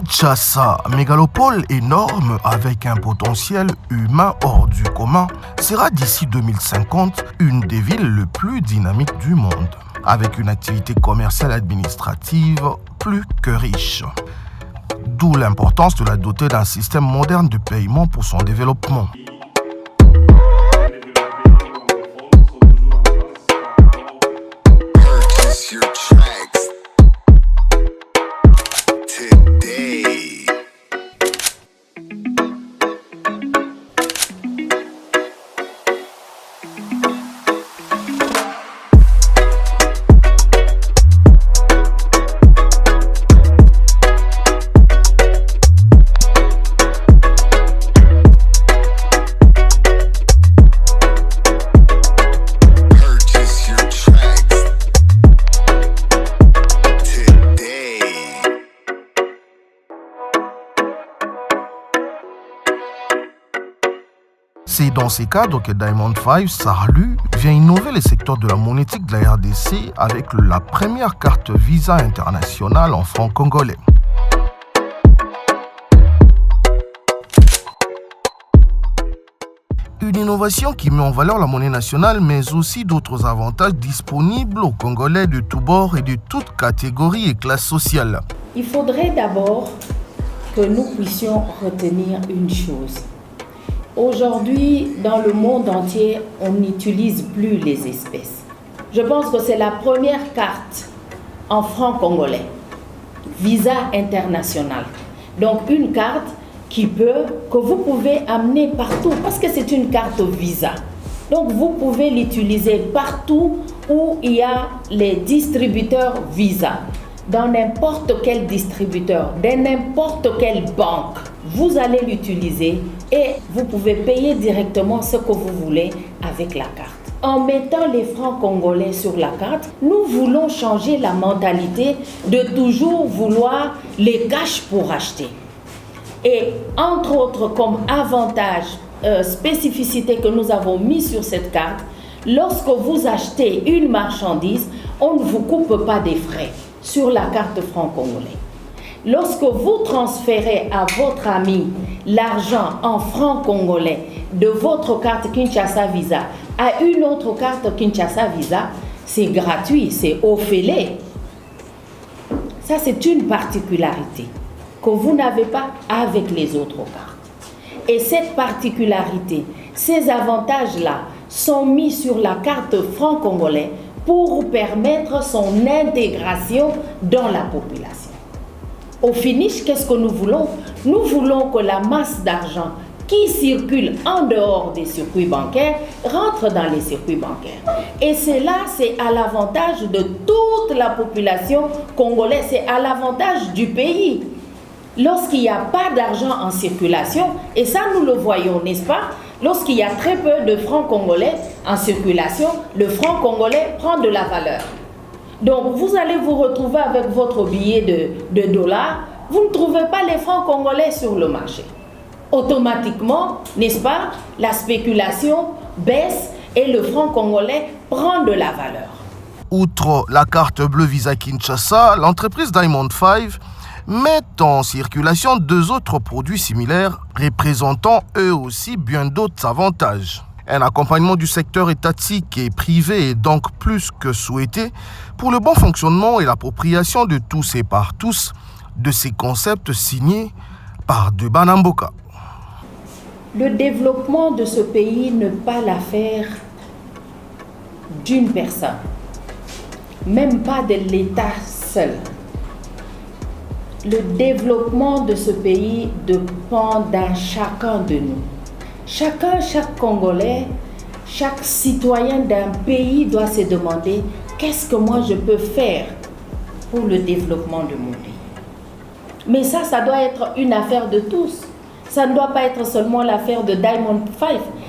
Kinshasa, mégalopole énorme avec un potentiel humain hors du commun, sera d'ici 2050 une des villes les plus dynamiques du monde, avec une activité commerciale et administrative plus que riche. D'où l'importance de la doter d'un système moderne de paiement pour son développement. C'est dans ces cadres que Diamond 5 Sarlu vient innover les secteurs de la monétique de la RDC avec la première carte Visa internationale en francs congolais. Une innovation qui met en valeur la monnaie nationale, mais aussi d'autres avantages disponibles aux Congolais de tous bords et de toutes catégories et classes sociales. Il faudrait d'abord que nous puissions retenir une chose. Aujourd'hui, dans le monde entier, on n'utilise plus les espèces. Je pense que c'est la première carte en francs congolais, Visa international. Donc une carte que vous pouvez amener partout, parce que c'est une carte Visa. Donc vous pouvez l'utiliser partout où il y a les distributeurs Visa. Dans n'importe quel distributeur, dans n'importe quelle banque, vous allez l'utiliser et vous pouvez payer directement ce que vous voulez avec la carte. En mettant les francs congolais sur la carte, nous voulons changer la mentalité de toujours vouloir les cash pour acheter. Et entre autres, comme avantage, spécificité que nous avons mis sur cette carte, lorsque vous achetez une marchandise, on ne vous coupe pas des frais sur la carte franc congolais. Lorsque vous transférez à votre ami l'argent en francs congolais de votre carte Kinshasa Visa à une autre carte Kinshasa Visa, c'est gratuit, c'est offert. Ça, c'est une particularité que vous n'avez pas avec les autres cartes. Et cette particularité, ces avantages-là sont mis sur la carte franc congolais pour permettre son intégration dans la population. Au finish, qu'est-ce que nous voulons? Nous voulons que la masse d'argent qui circule en dehors des circuits bancaires rentre dans les circuits bancaires. Et cela, c'est à l'avantage de toute la population congolaise, c'est à l'avantage du pays. Lorsqu'il n'y a pas d'argent en circulation, et ça nous le voyons, n'est-ce pas? Lorsqu'il y a très peu de francs congolais en circulation, le franc congolais prend de la valeur. Donc vous allez vous retrouver avec votre billet de dollars, vous ne trouvez pas les francs congolais sur le marché. Automatiquement, n'est-ce pas, la spéculation baisse et le franc congolais prend de la valeur. Outre la carte bleue Visa Kinshasa, l'entreprise Diamond 5 met en circulation deux autres produits similaires représentant eux aussi bien d'autres avantages. Un accompagnement du secteur étatique et privé est donc plus que souhaité pour le bon fonctionnement et l'appropriation de tous et par tous de ces concepts signés par Debana Mboka. Le développement de ce pays n'est pas l'affaire d'une personne, même pas de l'État seul. Le développement de ce pays dépend d'un chacun de nous. Chaque Congolais, chaque citoyen d'un pays doit se demander qu'est-ce que moi je peux faire pour le développement de mon pays. Mais ça doit être une affaire de tous. Ça ne doit pas être seulement l'affaire de Diamond 5.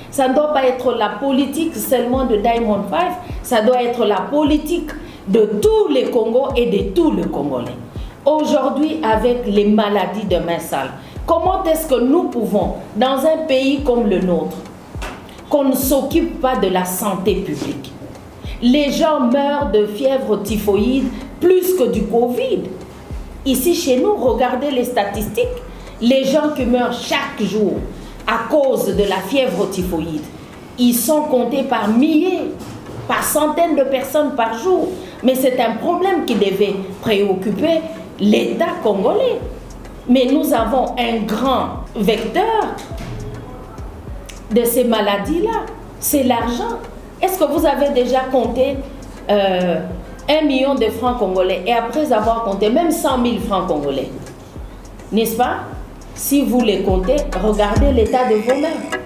Ça ne doit pas être la politique seulement de Diamond 5. Ça doit être la politique de tous les Congos et de tous les Congolais. Aujourd'hui, avec les maladies de main sale, comment est-ce que nous pouvons, dans un pays comme le nôtre, qu'on ne s'occupe pas de la santé publique? Les gens meurent de fièvre typhoïde plus que du Covid. Ici, chez nous, regardez les statistiques. Les gens qui meurent chaque jour à cause de la fièvre typhoïde, ils sont comptés par milliers, par centaines de personnes par jour. Mais c'est un problème qui devait préoccuper l'État congolais. Mais nous avons un grand vecteur de ces maladies-là, c'est l'argent. Est-ce que vous avez déjà compté 1 million de francs congolais et après avoir compté même 100 000 francs congolais, n'est-ce pas? Si vous les comptez, regardez l'état de vos mains.